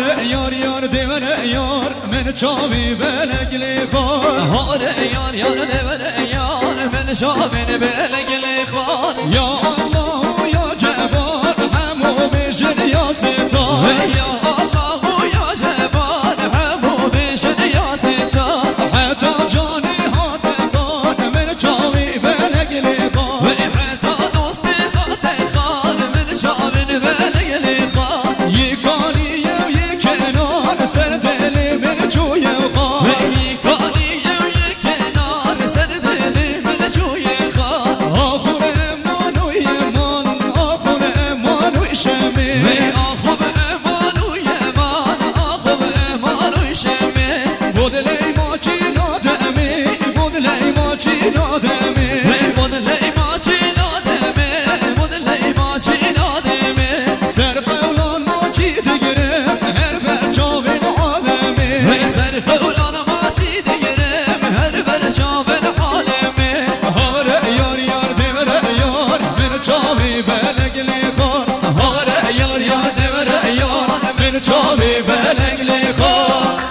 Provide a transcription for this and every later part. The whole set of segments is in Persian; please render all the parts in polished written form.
یار یار دیوار یار من چاوی بلگلی خور هاره یار یار دیوار یار من چاوی بلگلی خور یا الله یا جواد همو بشن یا ستار یا الله یا جواد همو بشن یا ستار حتی جانی هات خان من چاوی بلگلی خور حتی دوست هات خان من چاوی بلگلی خور یکانیم یک کنار سر دل من چوی خور یکانیم یک کنار سر دل من چوی خور آخور مانوی من آخور مانوی شمی آخور مانوی من آخور مانوی شمی بودلی ما چی نادمی بودلی ما چی نادمی بودلی ما چی نادمی بودلی ما چی نادمی سر قولان ما چی دیگرم هر بر چاوین عالمی سر قولان ما چی دیگرم هر بر چاوین عالمی هاره یار یار دیور یار من چاوی بلگلی خور هاره یار یار دیور یار من چاوی بلگلی خور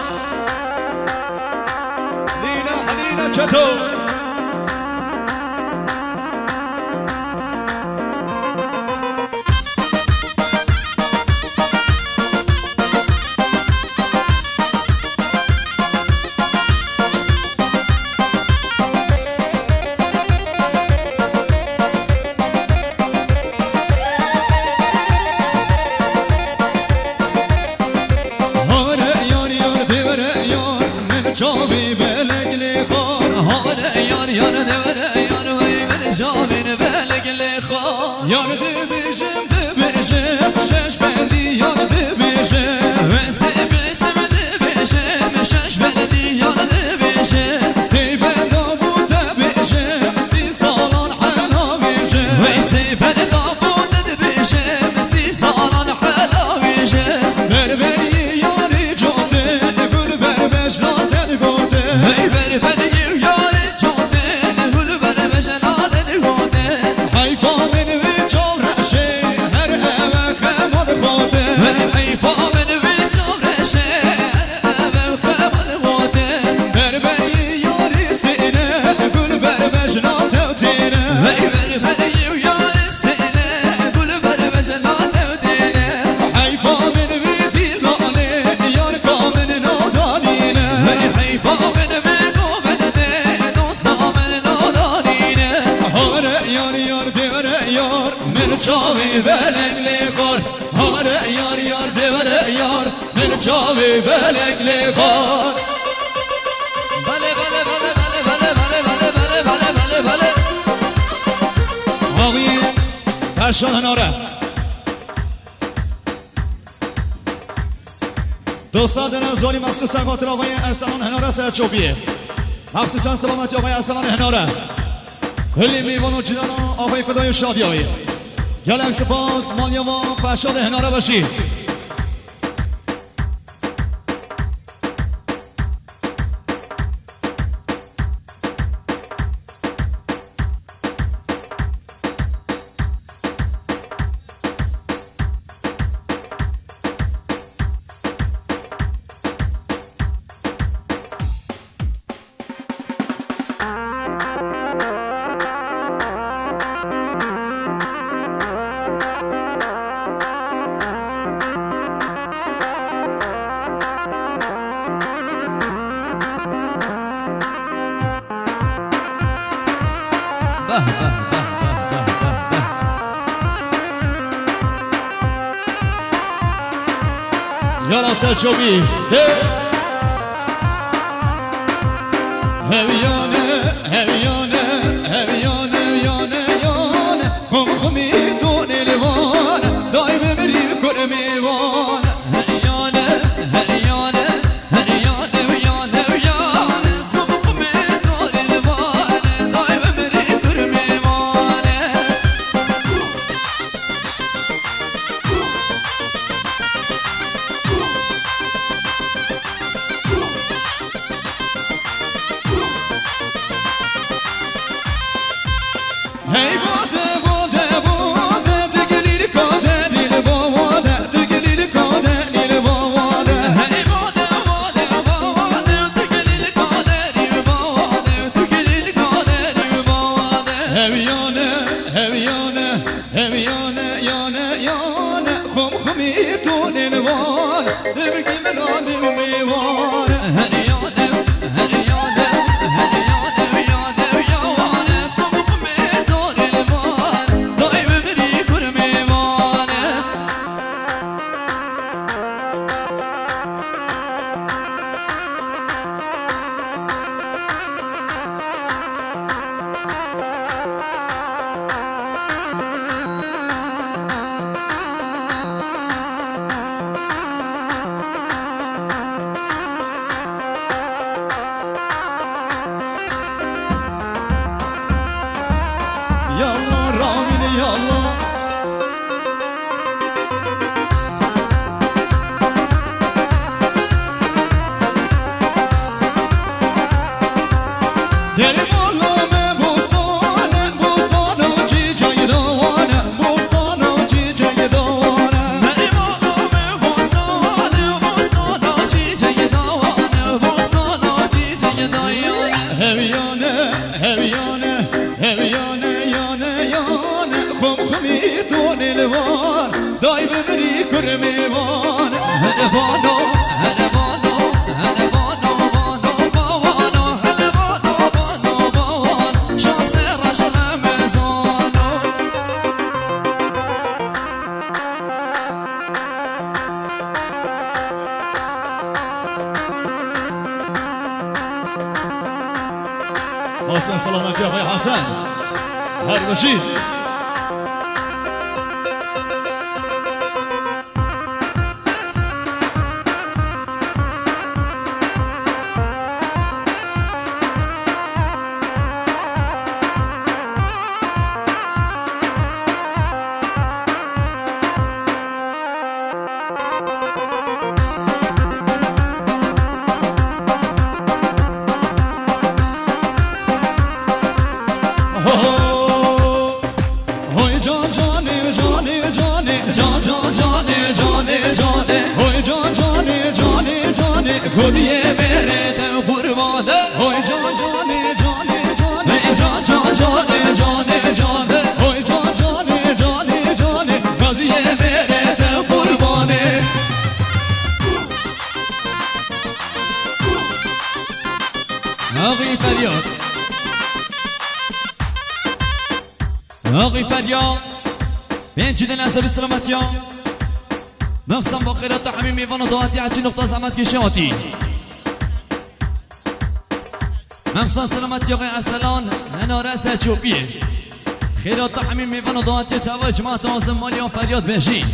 لینا چطور چاوی بلگلی خور هاره یار یار دیور یار وی من چاوی بلگلی خور یار دبیشم شش بندی یار دبیشم وز دبیشم شش بندی یار دبیشم سی بندا بود دبیشم 30 سالان حنا بیشم وی سی بندا بود دبیشم 30 سالان حنا بیشم بربری یاری جاده گل بربش نادن گوده ای بربری یاری جاده گل بربش نادن گوده حیفا من وی چورشه هر اوه خمال خوده حیفا من وی چورشه هر اوه خمال خوده بربری یاری سینه گل بربش ناتوتینه ای بربری یاری سینه گل بربش ناتوتینه حیفا من وی دیوانه یار کامل نادانینه حیفا من وی گوبنده دوستا من نادانینه هاره یار یار دیور یار من چاوی بلگلی خور هاره یار یار دیور یار من چاوی بلگلی خور بله بله بله بله بله بله بله بله بله بله آقای فرشان هناره دوستان دارم زوری مخصوصا خاطر آقای ارسلان هناره سرچوبیه مخصوصا سلامتی آقای ارسلان هناره کلی میوان و جنان آقای فدای شادی های گلم سپاس مانیا و فرشاد هناره باشید یالا سرچوبی هویانه هویانه هویانه یانه یانه خمی دون لیوان دایم بری کر میوان هریانه هریانه هریانه ویانه ویانه خمی دون لیوان دایم بری کر میوانه Hey bode bode bode tigili kode dil bode tigili kode dil bode هویانه هویانه هویانه یانه یانه خم خمی تو نلوان دبگی منادم میوانه هریانه هریانه هریانه ویانه ویانه خم خمی تو نلوان دای ببری کر میوانه Yallah Ramine yallah Derim Allah'ıme bostana bostana çiçeği davana bostana çiçeği davana benim oğlum bostana bostana çiçeği davana bostana çiçeği davana Heviyane heviyane heviyane yane yane khum khumi tu nilvan Day bemri kurmivan هربانو هربانو هربانو بانو بانو هربانو بانو بان شانس رش رمزانو Hasan selamet ya Bay Hasan Her başı Hoy can cane cane cane جان جان جان جان جان Hoy can cane cane cane خودیه میره ده قربانه Hoy can cane cane cane جان جان جان جان جان Hoy can cane cane cane قضیه میره ده قربانه آقی فریاد آقی فریاد بینچی دن عصبی سلامتی ها مخصم با خیرات حمیم میوان و دواتی حچی نقطه زحمت کشیاتی مخصم سلامتی آقای ارسلان هناره سرچوبیه خیرات حمیم میوان و دواتی تاوه جماعت آزم مالی و فریاد بشی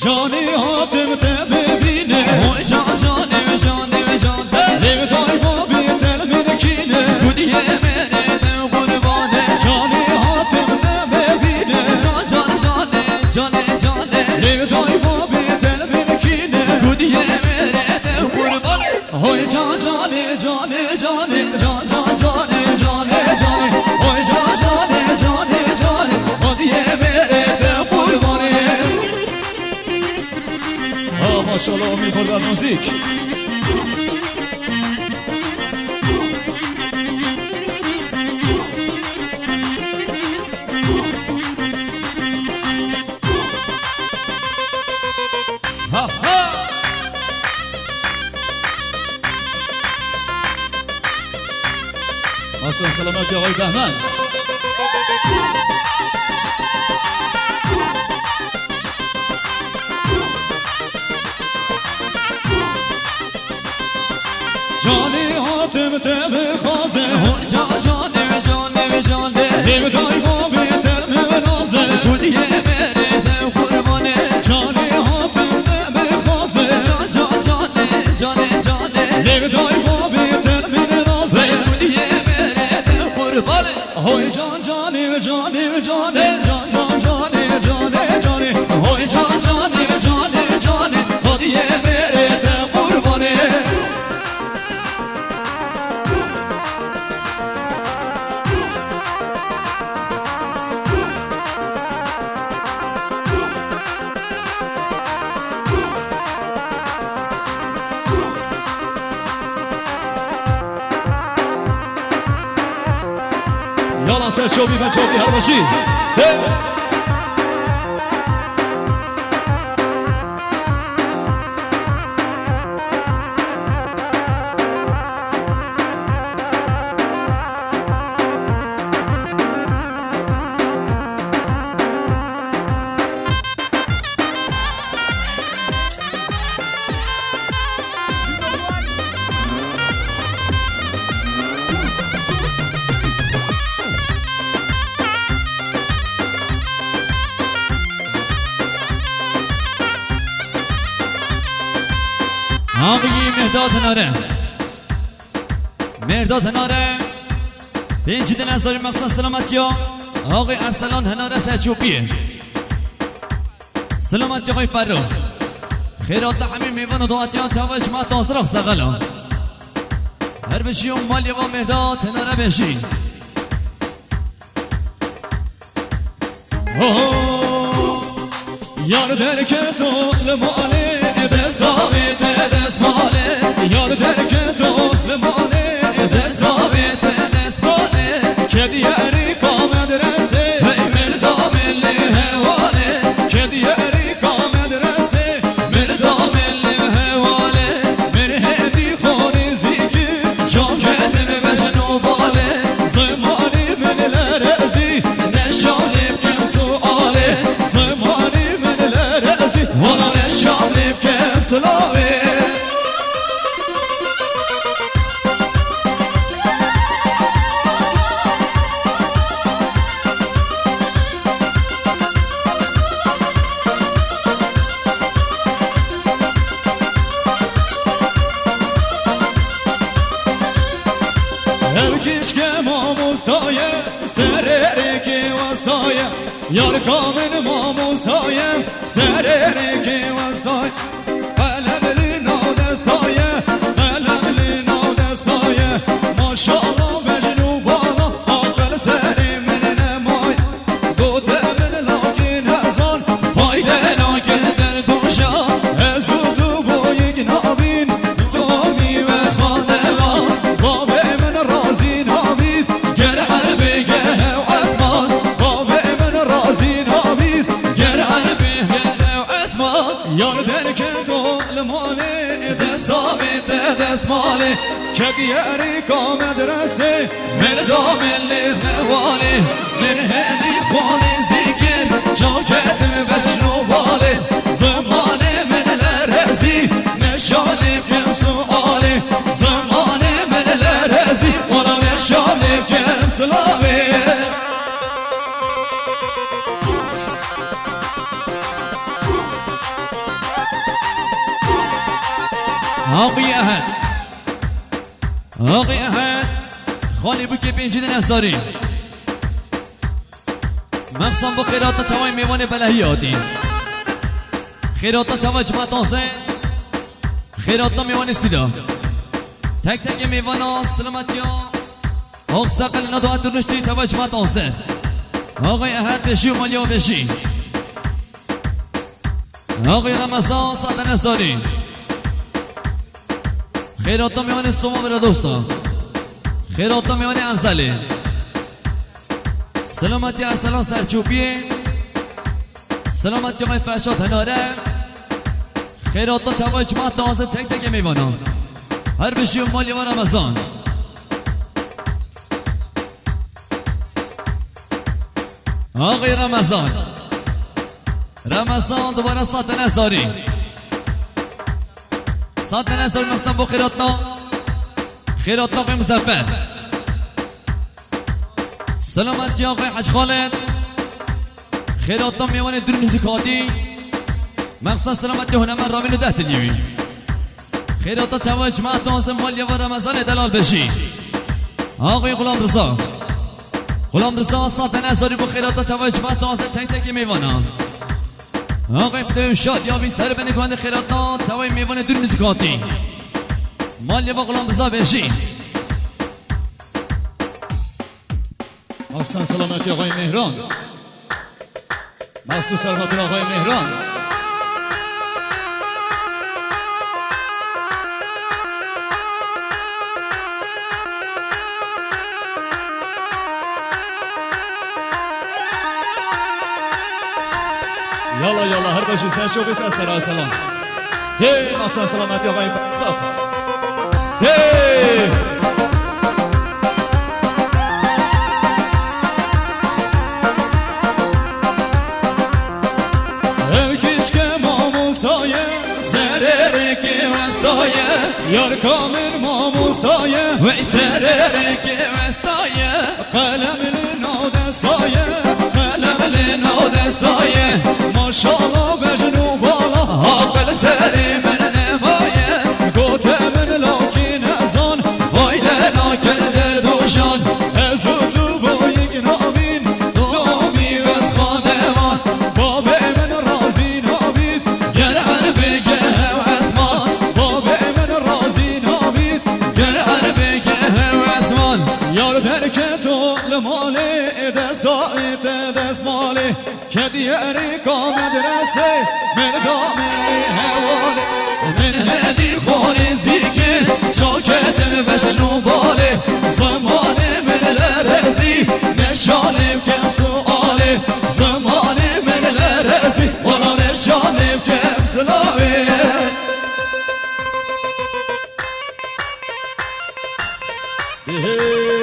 Cani hatim te bebine Oy can canım canım canım Ev dayva bir telminikine Kudiye mere de kurbane Cani hatim te bebine Can can canım canım canım Ev dayva bir telminikine Kudiye mere de kurbane Hoy can cane cane cane can can cane cane cane Hoy can cane cane cane Hadi yemere de kurbanı Ah maşallah mi kurban müzik Ha ha Hasan selamet ya Ağay Behman Cani hatim te bixaze Can canım canım canım Ev dayva bir telminaze Kudiye mere de kurbane Cani hatim te bixaze Can can canım canım canım Ev dayva bir telminaze Kudiye mere de kurbane Hoy can canim canim canim can can canim canim canim Oy can canım canım canım Hadi yemere یالا سر چوبی و چوبی هر باشید آقای مهداد هناره مهداد هناره پنج دن هزاری مقصد سلامتی ها آقای ارسلان هناره سرچوبیه سلامتی آقای فروخ خیرات همین میوان و دعاتی ها تاوه جماعت آزراف سقلا هر بشی و مالی و مهداد هناره بشی یار در که تو لماله ثابت دست ماله یار در که تو لماله ثابت دست ماله که دیاری کامد رسه ای مردم اللي هواله که دیاری کامد رسه مردم اللي هواله من هدی خونی زیگی چون کدم بشنو باله زمانی من لرزی نشانه بکن سؤاله زمانی من لرزی وانا نشانه بکن سلاوی Evkiş ke mamusaye serere ki vasaye Yar kamın mamusaye serere ki vasaye Elemli nadestaye elemli nadestaye Maşallah mecnu bana akıl seri menine may Gotemin lakin ezan fayda lakin der duşa Ezudu boyik nabin Tomi ve zmaneva Babe min razin abid ger harbi gehev asman Babe min razin abid ger harbi gehev asman Yar derke dolemane ثابت دست ماله که دیاری کامد رسه مردم اللي هواله من هدي خوني ذكر جا كدم بشنو باله زمانه من الارزي نشانه بكم سؤاله زمانه من الارزي وانا نشانه بكم سلاوي آقای احد آقای احد خالی بو که پنجی دن ازاری مقصم با خیرات توای میوان بلهیاتی خیرات توای جماعت آزه خیرات میوان سیدا تک تک میوان ها سلامتی ها آق سقل ندوات رشتی توای جماعت آزه آقای احد بشی و مالیا بشی آقای رمضان سادن ازاری خیرات میوان سوما برا دوستا خیرات میوان انزلی سلامتی ارسلان سرچوبیه سلامتی آقای فرشاد هناره خیرات توای جماعت تازه تک تک میوانان هر بشی و مالی و رمضان آقای رمضان رمضان دوباره ساعت نزاری ساعت نزاری مقصد با خیراتنا خیراتنا آقای مزفر سلامتی آقای حج خالد خیراتنا میوان درون زکاتی مقصد سلامتی هنمن رامین و ده تنیوی خیراتنا توای جماعت آزم مالی و رمضان دلال بشی آقای غلام رضا غلام رضا ساعت نزاری با خیراتنا توای جماعت آزم تک تک میوانا آقای فدویم شاد یابی سر بنگوند خیراتنا توای میوان درون زکاتی مالی و غلام رضا بشی مخصوصا سلامتی آقای مهران مخصوص سلامتی آقای مهران يلا يلا هردشي ساشو بس السلام سلام هي مصر سلامات يا غايف هي Evkiş ke mamusaye سررك وستايا Yar kamil mamusaye وي سررك وستايا Kaleminin odestaye قلم لنا ودستايا Maşallah bejnu bala عقل سري من نمايا Gotemin lakin ezan ويلا ناكل دردوشان Ezutu boyik nabin دومي وسخانمان Babemin razi nabid قرعن بقه وعسمان Babemin razi nabid قرعن بقه وعسمان Yar bereket ol mali Desait des mali Kediyeri ka medrese Merdami hevali من هدي خوري زيكي شوكتم بشنو بالي زماني من الرزي نشاني بكم سؤالي زماني من الرزي والله نشاني بكم سلاوي Hey